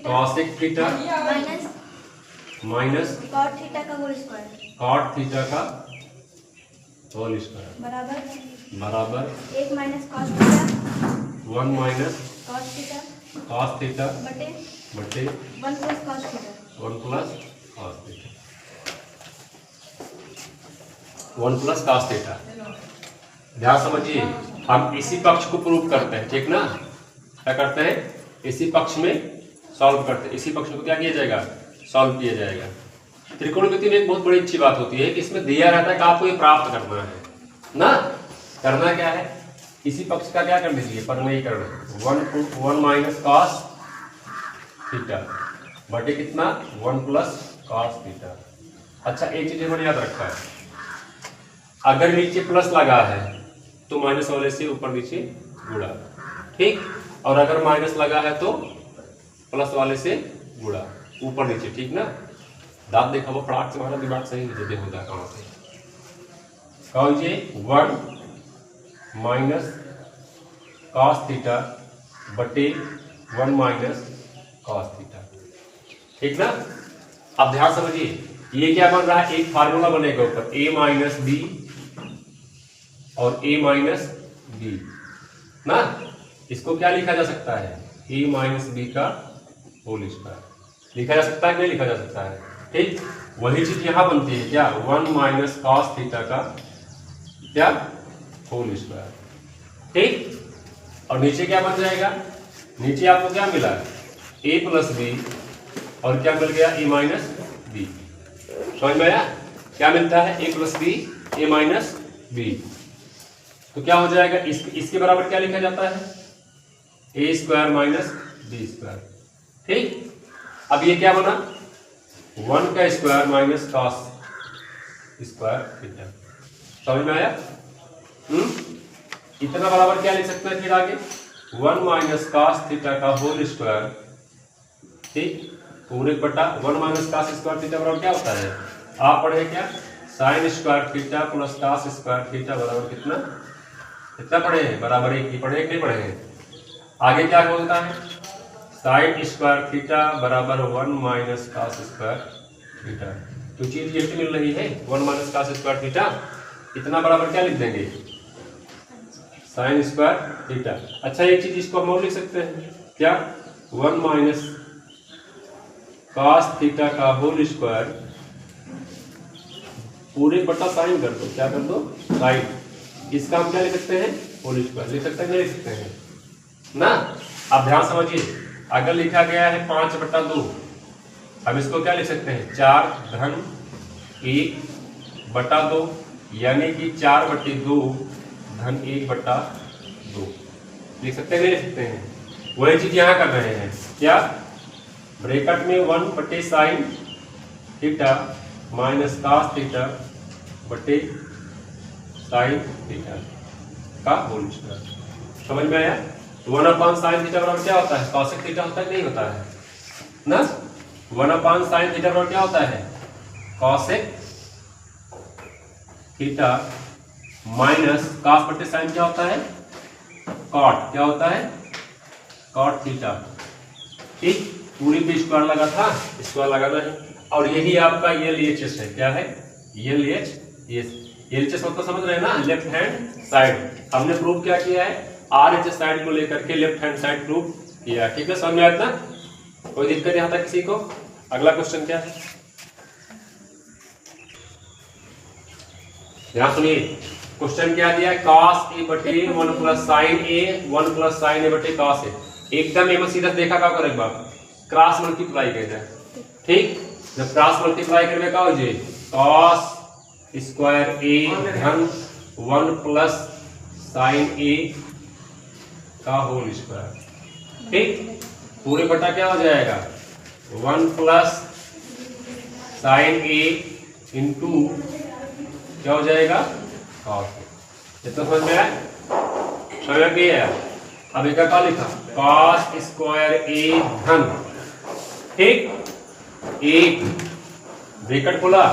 Cosec theta minus cot theta का whole square cot theta का whole square बराबर 1 minus cos theta 1 minus cos theta बटे 1 plus cos theta 1 plus cos theta 1 plus cos theta. ध्यान समझिए, हम इसी पक्ष को प्रूव करते हैं, ठीक ना। क्या करते हैं, इसी पक्ष में सॉल्व करते हैं, इसी पक्ष को क्या किया जाएगा, सॉल्व किया जाएगा। त्रिकोणमिति में एक बहुत बड़ी अच्छी बात होती है कि इसमें दिया रहता है कि आपको ये प्राप्त करना है ना। करना क्या है, इसी पक्ष का क्या कर दीजिए, परिमेयीकरण 1 माइनस कॉस थीटा बटे कितना 1 प्लस कॉस थीटा। अच्छा, एक चीज मैंने याद रखा है, अगर नीचे प्लस लगा है तो माइनस वाले से ऊपर नीचे गुणा, ठीक। और अगर माइनस लगा है तो प्लस वाले से गुणा, ऊपर नीचे, ठीक ना। दांत देखा वो फटाक से, हमारा दिमाग सही नहीं देते होता कहाँ से। कौन जी 1 माइनस कॉस थीटा बटे 1 माइनस कॉस थीटा, ठीक ना। अब ध्यान समझिए, ये क्या बन रहा है, एक फार्मूला बनेगा ऊपर a माइनस बी और a माइनस बी ना। इसको क्या लिखा जा सकता है, a माइनस बी का होल स्क्वायर लिखा जा सकता है कि नहीं लिखा जा सकता है, ठीक। वही चीज यहां बनती है क्या, 1 माइनस कॉस थीटा का क्या होल स्क्वायर, ठीक। और नीचे क्या बन जाएगा, नीचे आपको क्या मिला, a प्लस बी और क्या मिल गया a माइनस बी। समझ में आया, क्या मिलता है a plus b a minus b. तो क्या हो जाएगा, इसके बराबर क्या लिखा जाता है, a square minus b square, ठीक। अब ये क्या बना, 1 का square minus cos square theta. समझ में आया। इतना बराबर क्या लिख सकते हैं फिर आगे, 1 माइनस कॉस थीटा का होल स्क्वायर, ठीक, पूरे बटा 1 माइनस कॉस स्क्वायर थीटा बराबर क्या होता है, आप पढ़े क्या, sine square theta plus cos square theta बराबर कितना, कितना पढ़े हैं, बराबर 1 ही पढ़े, नहीं पढ़े हैं। आगे क्या बोलता है, साइन स्क्वायर थीटा बराबर 1 माइनस कॉस स्क्वायर थीटा। तो चीज ये मिल रही है 1 माइनस कॉस स्क्वायर थीटा, इतना बराबर क्या लिख देंगे, साइन स्क्वायर थीटा। अच्छा, एक चीज इसको हम और लिख सकते हैं क्या, 1 माइनस कॉस थीटा का होल स्क्वायर पूरे बटा साइन कर दो, क्या कर दो, साइन। इसका हम क्या लिख सकते हैं, होल स्क्वायर लिख सकते हैं, नहीं लिख सकते हैं ना। अब ध्यान समझिए, अगर लिखा गया है 5 बटा 2, अब इसको क्या लिख सकते हैं, 4 धन 1 बटा 2, यानी कि 4 बटे 2 धन 1 बटा 2 लिख सकते हैं, नहीं लिख सकते हैं। वही चीज यहां कर रहे हैं, क्या, ब्रैकेट में 1 बटे sign theta minus cos theta बटे साइन थीटा का होल स्क्वायर। समझ में आया। 1 अपॉन साइन थीटा बराबर क्या होता है, कॉसेक थीटा होता है, नहीं होता है ना। 1 अपॉन साइन थीटा बराबर क्या होता है, कॉसेक थीटा माइनस कॉस बटे साइन क्या होता है, कॉट, क्या होता है, कॉट थीटा, ठीक। पूरी पे स्क्वायर लगा था, स्क्वायर लगाना है। और यही आपका LHS है, क्या है, LHS मतलब समझ रहे हैं ना, लेफ्ट हैंड साइड। हमने प्रूव क्या किया है, RHS साइड को लेकर के लेफ्ट हैंड साइड प्रूव किया, ठीक है। समझ में आया ना, कोई दिक्कत यहाँ तक किसी को। अगला क्वेश्चन क्या है, यहाँ सुनिए, क्वेश्चन क्या दिया है, cos a बटे 1 plus sign a 1 plus sign a बटे cos a। एकदम एम सीधा देखा क्या कर, एक बार क्रॉस मल्टीप्लाई कर जाए, ठीक। जब क्रॉस मल्टीप्लाई करने का हो जाए, cos स्क्वायर a धन 1 प्लस साइन a का होल स्क्वायर, ठीक। पूरे बटा क्या हो जाएगा, 1 प्लस साइन a इंटू क्या हो जाएगा, cos। इतना समझ में आया, समझ में गया। अब एक क्या लिखा, cos स्क्वायर a धन, ठीक, 1 ब्रैकेट खोला,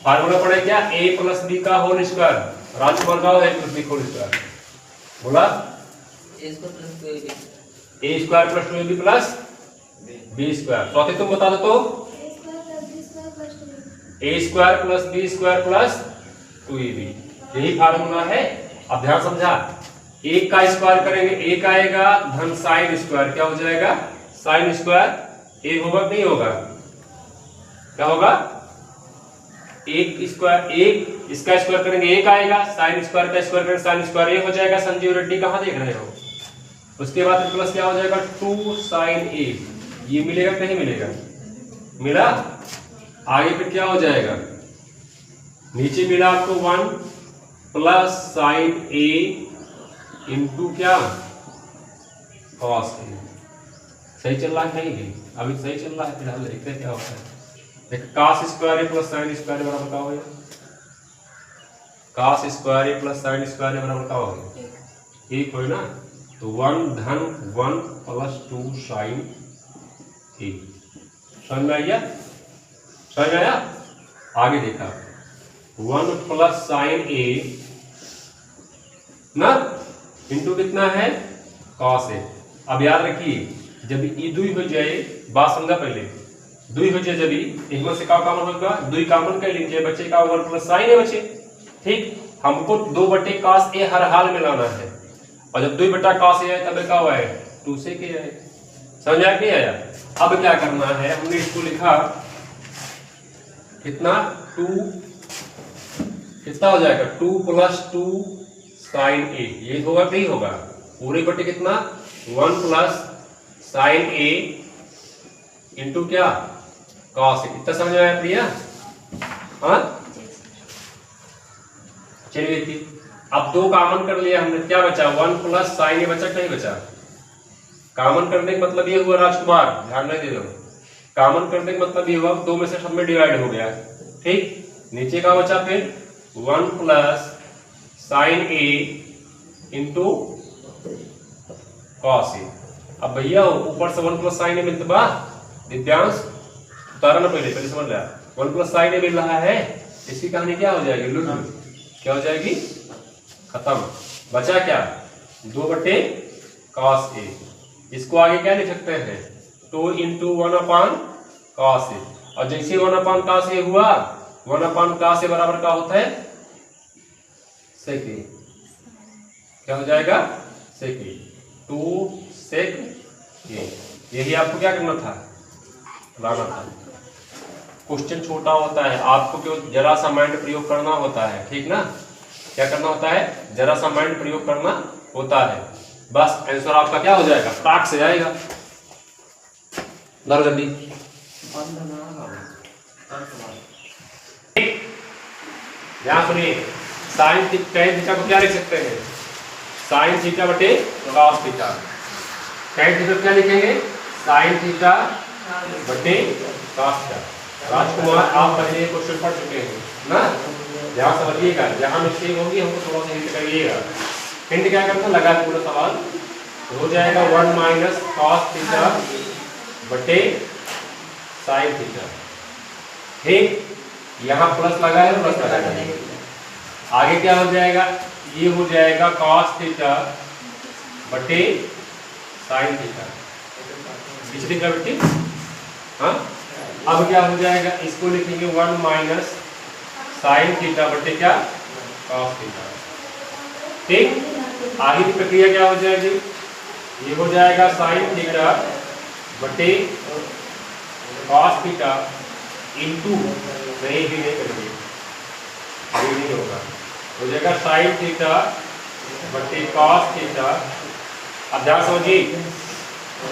फार्मूला पढ़े क्या, a प्लस बी का होल स्क्वायर, राशिफल का a plus b whole square, बोला a square plus 2ab plus b square. चौथे तुम बता दो तो a square plus b square plus 2ab, यही फार्मूला है। अब ध्यान समझा, एक का स्क्वायर करेंगे, एक आएगा धन साइन स्क्वायर, क्या हो जाएगा साइन स्क्वायर, एक होगा नहीं होगा, क्या होगा एक स्क्वायर, एक इसका स्क्वायर करेंगे एक आएगा, साइन स्क्वायर का स्क्वायर करेंगे साइन स्क्वायर, एक हो जाएगा। संजीव रेड्डी कहां देख रहे हो? उसके बाद प्लस क्या हो जाएगा 2 साइन ए, ये मिलेगा कि नहीं मिलेगा? मिला। आगे फिर क्या हो जाएगा, नीचे मिला आपको 1 प्लस साइन ए इंटू क्या कॉस ए। सही चल रहा है नहीं? अभी सही चल रहा है, फिलहाल देखते हैं क्या होता है। देखो cos स्क्वायर ए प्लस साइन स्क्वायर ए बराबर क्या होगा? cos स्क्वायर ए प्लस साइन स्क्वायर ए बराबर क्या होगा? एक हो ना, तो 1 धन 1 प्लस 2 साइन ए। समझ में आया? समझ में आया? आगे देखा 1 प्लस साइन ए ना इंटू कितना है cos ए। अब याद रखिए जब ई दुई हो जाए, बात समझा पहले, दुई हो जाए जब इसमें से क्या कॉमन होगा, दुई कॉमन कर लीजिए, बच्चे का 1 प्लस साइन ए बचे। ठीक, हमको 2 बटे cos ए हर हाल में लाना है, और जब 2 बटा cos ए आए तब क्या हुआ है 2 से के आए। समझ आया नहीं आया? अब क्या करना है, हमने इसको लिखा कितना 2, कितना हो जाएगा 2 प्लस 2 साइन ए, ये होगा नहीं होगा, पूरे बटे कितना 1 प्लस साइन ए इंटू क्या cos ए। इतना समझ में आया प्रिया? हाँ चलिए देखिए, अब 2 कॉमन कर लिया हमने, क्या बचा 1 प्लस साइन ए बचा, नहीं बचा। कॉमन करने का मतलब ये हुआ राजकुमार, ध्यान नहीं दे दो, कॉमन करने का मतलब ये हुआ 2 में से सब में डिवाइड हो गया। ठीक, नीचे का बचा फिर 1 प्लस साइन ए इंटू cos ए। अब भैया ऊपर से 1 प्लस साइन ए मिलता बा, दिव्यांश उतारा ना, पहले समझ लिया 1 प्लस साइन ए मिल रहा है, इसकी कहानी क्या हो जाएगी लुट, क्या हो जाएगी खत्म। बचा क्या 2 बटे cos ए। इसको आगे क्या लिख सकते हैं 2 इंटू 1 अपान cos ए, और जैसे 1 अपान cos ए हुआ 1 अपान cos ए बराबर क्या होता है sec ए, क्या हो जाएगा sec ए, 2 sec ए। यही आपको क्या करना था, लाना था। क्वेश्चन छोटा होता है, आपको क्यों जरा सा माइंड प्रयोग करना होता है, ठीक ना? क्या करना होता है, जरा सा माइंड प्रयोग करना होता है, बस आंसर आपका क्या हो जाएगा टाक से जाएगा। धरो जल्दी, ध्यान सुनिए, साइन थीटा को क्या लिख सकते हैं, साइन थीटा बटे cos थीटा। tan थीटा क्या लिखेंगे, साइन थीटा बटे cos थीटा। राजकुमार आप पहले क्वेश्चन पढ़ चुके हैं ना, ध्यान समझिएगा, जहां मिस्टेक होगी हमको थोड़ा सा हिंट करिएगा। हिंट क्या करना, लगा पूरा सवाल तो हो जाएगा 1 माइनस cos थीटा बटे साइन थीटा। ठीक, यहाँ प्लस लगा है, प्लस लगा है, आगे क्या हो जाएगा, ये हो जाएगा cos थीटा बटे साइन थीटा, पिछली ग्रेविटी। हाँ, अब क्या हो जाएगा, इसको लिखेंगे 1 माइनस साइन थीटा बटे क्या cos थीटा। ठीक, आगे की प्रक्रिया क्या हो जाएगी, ये हो जाएगा साइन थीटा बटे cos थीटा इंटू, नहीं भी नहीं करेंगे, ये नहीं होगा, हो जाएगा साइन थीटा बटे cos थीटा। अब ध्यान समझिए,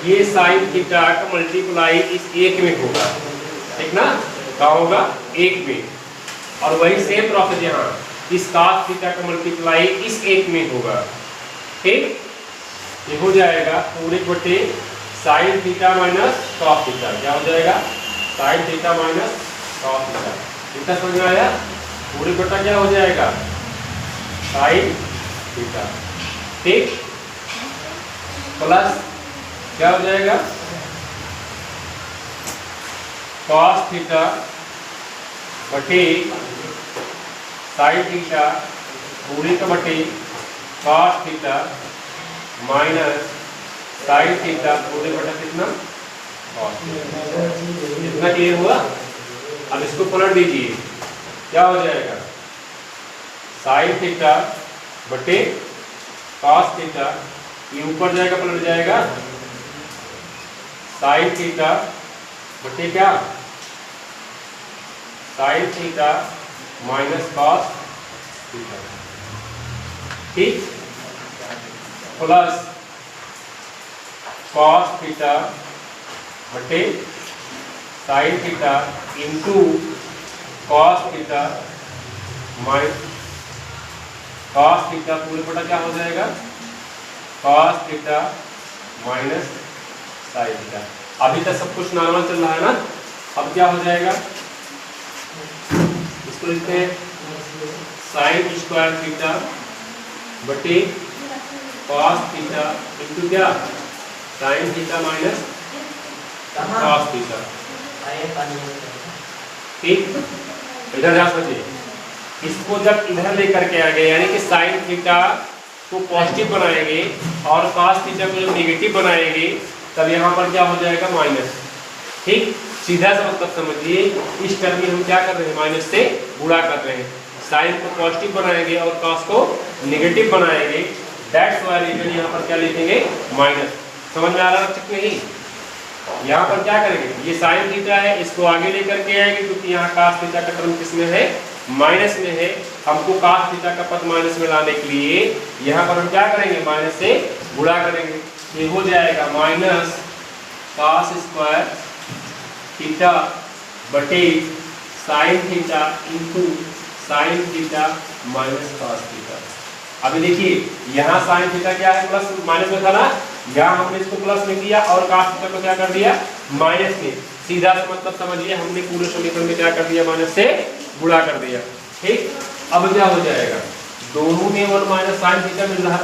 ये साइन थीटा का मल्टीप्लाई इस एक में होगा, ठीक ना, क्या होगा 1 में, और वही सेम प्रोसेस यहाँ इस cos थीटा का मल्टीप्लाई इस एक में होगा। ठीक, ये हो जाएगा पूरे बटे sign theta minus cos theta, क्या हो जाएगा sign theta minus cos theta. इतना समझ में आया, पूरे बटा क्या हो जाएगा साइन थीटा। ठीक, प्लस क्या हो जाएगा cos थीटा बटे साइन थीटा पूरे का बटे cos theta minus sine theta पूरे बटा कितना cos थीटा। इतना क्लियर हुआ? अब इसको पलट दीजिए, क्या हो जाएगा? साइन थीटा बटे cos थीटा, ये ऊपर जाएगा पलट जाएगा, साइन थीटा बटे क्या? Sign theta minus cos theta, ठीक, प्लस cos थीटा बटे sine theta into cos theta minus cos theta पूरे बटा क्या हो जाएगा? cos theta minus sine theta. अभी तक सब कुछ नॉर्मल चल रहा है ना? अब क्या हो जाएगा? इसको लिखते हैं साइन स्क्वायर थीटा बटे cos थीटा इंटू क्या? Sign theta minus cos theta, ठीक। इधर ध्यान समझिए, इसको जब इधर लेकर के आ गए यानी कि साइन थीटा को पॉजिटिव बनाएंगे और cos थीटा को जब नेगेटिव बनाएंगे तब यहाँ पर क्या हो जाएगा? माइनस, ठीक। सीधा सा मतलब समझिए, इस टर्म में हम क्या कर रहे हैं? माइनस से गुणा कर रहे हैं। साइन को पॉजिटिव बनाएंगे और cos को नेगेटिव बनाएंगे, दैट्स व्हाई रीजन यहाँ पर क्या लिखेंगे? माइनस। समझ में आ रहा है नहीं? यहाँ पर क्या करेंगे? ये साइन थीटा है, इसको आगे लेकर के आएंगे क्योंकि यहाँ cos थीटा का टर्म किसमें है? माइनस में है। हमको cos थीटा का पद माइनस में लाने के लिए यहाँ पर हम क्या करेंगे? माइनस से गुणा करेंगे। ये हो जाएगा माइनस cos स्क्वायर थीटा बटे sine theta into sine theta minus cos theta. अभी देखिए, यहाँ साइन थीटा क्या है? प्लस माइनस में था ना, यहाँ हमने इसको प्लस में किया और cos थीटा को क्या कर दिया? माइनस में। सीधा सा मतलब समझिए, हमने पूरे समीकरण में क्या कर दिया? माइनस से गुणा कर दिया, ठीक। अब क्या हो जाएगा? दोनों में 1 माइनस साइन थीटा मिल रहा है,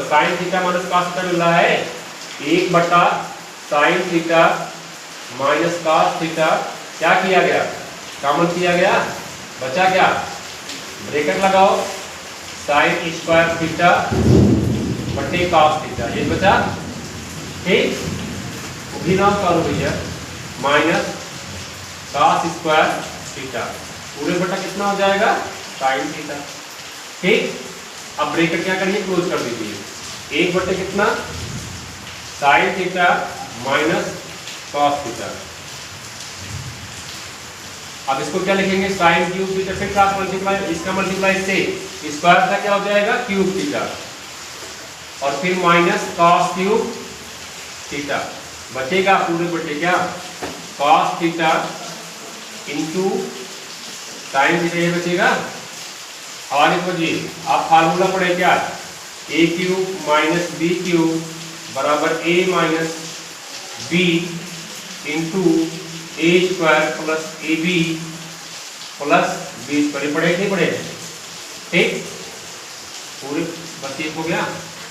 sine theta minus cos theta मिल रहा है, 1 बटा sine theta minus cos theta क्या किया गया? कॉमन किया गया, बचा क्या? ब्रैकेट लगाओ, साइन स्क्वायर थीटा बटे cos थीटा, ये बचा, ठीक। भी नाम करो भैया, माइनस cos स्क्वायर थीटा पूरे बटा कितना हो जाएगा? साइन थीटा, ठीक। अब ब्रैकेट क्या करिए? क्लोज कर दीजिए। 1 बटे कितना? Sign theta minus cos theta. अब इसको क्या लिखेंगे? साइन क्यूब थीटा से क्रॉस मल्टीप्लाई, इसका मल्टीप्लाई से स्क्वायर का क्या हो जाएगा? क्यूब थीटा, और फिर माइनस cos क्यूब थीटा, बचेगा पूरे बटे क्या? cos theta into sine theta, ये बचेगा। हमारे को जी आप फार्मूला पढ़े क्या? a cube minus b cube बराबर a minus b into a square plus a b plus b square, पढ़े नहीं पढ़े? ठीक, पूरे बस ये हो गया।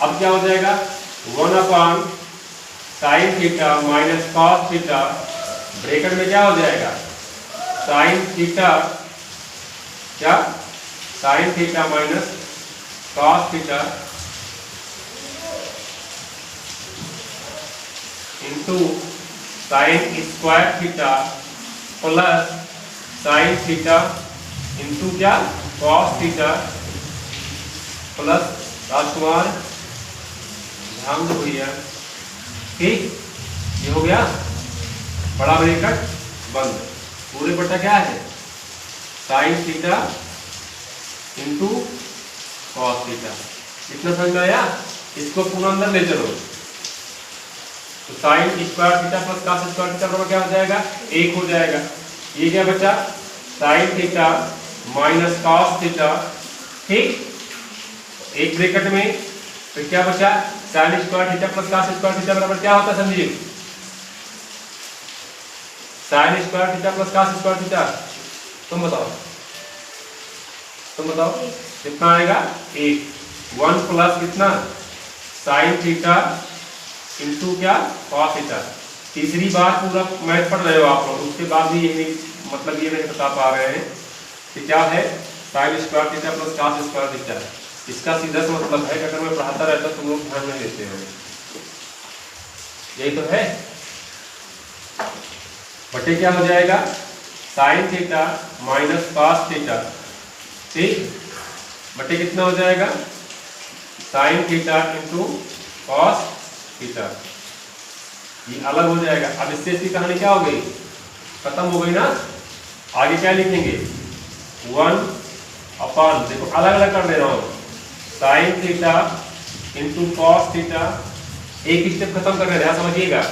अब क्या हो जाएगा? 1 upon sine theta minus cos theta, bracket में क्या हो जाएगा? साइन थीटा क्या? Sign theta minus cos theta into sine square theta plus sine theta into क्या? cos थीटा प्लस राजकुमार ध्यान दो भैया, ठीक। ये हो गया, बड़ा ब्रैकेट बंद, पूरे बटा क्या है? Sine theta into cos theta. इतना समझ में आया? इसको पूरा अंदर ले चलो, तो sine square theta plus cos square theta बराबर क्या हो जाएगा? 1 हो जाएगा। ये क्या बचा? Sign theta minus cos theta, ठीक। एक ब्रैकेट में फिर क्या बचा? Sine square theta plus cos square theta बराबर क्या होता है? समझिए, sine square theta plus cos square theta, तुम बताओ कितना आएगा? 1 1 प्लस कितना? साइन थीटा इंटू क्या? cos theta. तीसरी बार पूरा मैथ पढ़ रहे हो आप लोग, उसके बाद भी ये मतलब ये नहीं बता पा रहे हैं कि क्या है sine square theta plus cos square theta. इसका सीधा सा मतलब है कि अगर मैं पढ़ाता रहता तुम लोग ध्यान नहीं देते हो, यही तो है। बटे क्या हो जाएगा sign theta minus cos theta, ठीक, बटे कितना हो जाएगा sine theta into cos theta, ये अलग हो जाएगा। अब इससे इसकी कहानी क्या हो गई, खत्म हो गई ना। आगे क्या लिखेंगे 1 देखो अलग अलग कर दे रहा हूं, sine theta into cos theta, एक स्टेप खत्म कर रहे हैं, समझिएगा।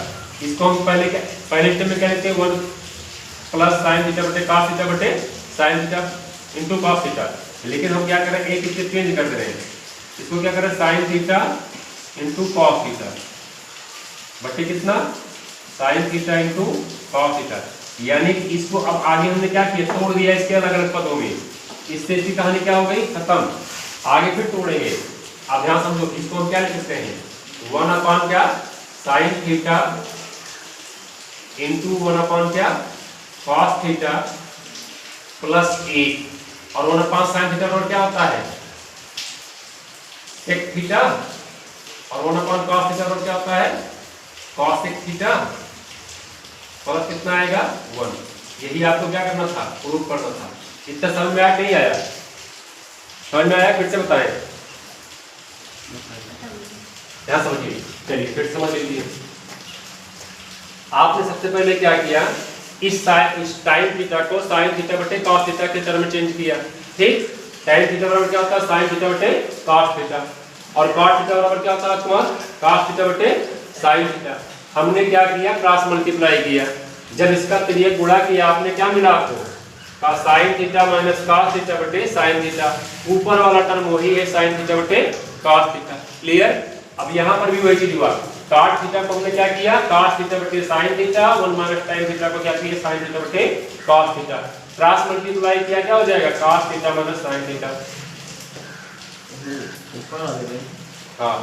इसको हम पहले स्टेप में क्या लिखते हैं 1 प्लस साइन थीटा बटे कॉस थीटा बटे sine theta into cos theta, लेकिन हम क्या कर रहे हैं एक स्टेप चेंज कर दे रहे हैं, इसको क्या कर रहे हैं sine theta into cos theta बटे कितना sine theta into cos theta, यानी कि इसको अब आगे हमने क्या किया तोड़ दिया इसके अलग अलग पदों में, इससे इसकी कहानी क्या हो गई खत्म। आगे फिर तोड़ेंगे, अब ध्यान समझो, इसको हम क्या लिख सकते हैं 1 क्या साइन थीटा इंटू 1 क्या कॉस थीटा प्लस 1 और 1 साइन थीटा और क्या होता है सेक थीटा और 1 कॉस थीटा और क्या होता है कॉस सेक थीटा प्लस कितना आएगा 1। यही आपको क्या करना था प्रूफ करना था। इतना समझ में आया नहीं आया, समझ में आया फिर से बताएं, क्या समझिए, चलिए फिर समझ लीजिए। आपने सबसे पहले क्या किया इस टाइन थीटा को साइन थीटा बटे कॉस थीटा के टर्म में चेंज किया, ठीक। टाइन थीटा बराबर क्या होता है साइन थीटा बटे कॉस थीटा और कॉस थीटा बराबर क्या होता है तुम्हारा कॉस थीटा बटे साइन थीटा। हमने क्या किया क्रॉस मल्टीप्लाई किया, जब इसका त्रियक गुणा किया आपने क्या मिला आपको का sign theta minus cos theta बटे साइन थीटा, ऊपर वाला टर्म वही है साइन थीटा बटे कॉस थीटा, क्लियर। अब यहाँ पर भी वही चीज हुआ, कॉट थीटा को हमने क्या किया कॉस थीटा बटे साइन थीटा 1 माइनस टाइन थीटा को क्या किया साइन थीटा बटे कॉस थीटा, क्रॉस मल्टीप्लाई किया क्या हो जाएगा cos theta minus sin theta. ऊपर आ गए हां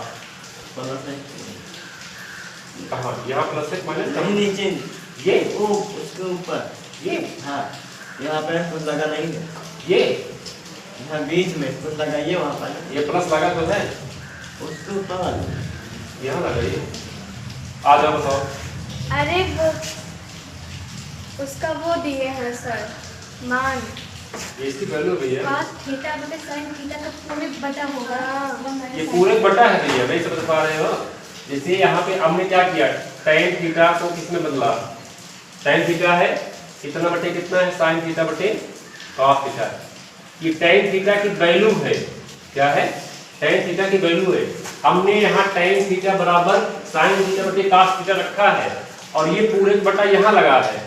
प्लस है कहां यहां प्लस है माइनस नहीं नीचे ये ओ उसके ऊपर ये हाँ यहाँ पे कुछ लगा नहीं है, ये यहाँ बीच में कुछ लगाइए वहाँ पर ये प्लस लगा तो है उसके ऊपर यहां लगाइए। आ जाओ बताओ। अरे वो उसका वो दिए हैं सर मान ये इसकी वैल्यू भैया cos थीटा बटे sin थीटा का पूरे बटा होगा। ये पूरे बटा है भैया, नहीं समझ पा रहे हो। जैसे यहाँ पे हमने क्या किया tan थीटा को किसमें बदला, tan थीटा है कितना बटे कितना है sin थीटा बटे cos थीटा, ये tan थीटा की वैल्यू है, क्या है tan थीटा की वैल्यू है। हमने यहाँ tan थीटा बराबर sin थीटा बटे cos थीटा रखा है और ये पूरे बटा यहाँ लगा है,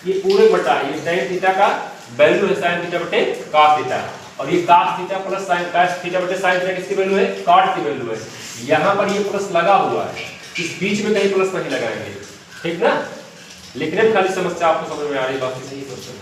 ये पूरे बटा ये tan थीटा का वैल्यू है sin थीटा बटे cos थीटा और ये cos theta plus sin cos theta बटे sin थीटा किसकी वैल्यू है cot की वैल्यू है। यहाँ पर ये प्लस लगा हुआ है, इस बीच में कहीं प्लस नहीं लगाएंगे, ठीक ना। लिखने में खाली समस्या आपको समझ में आ रही बात सही है।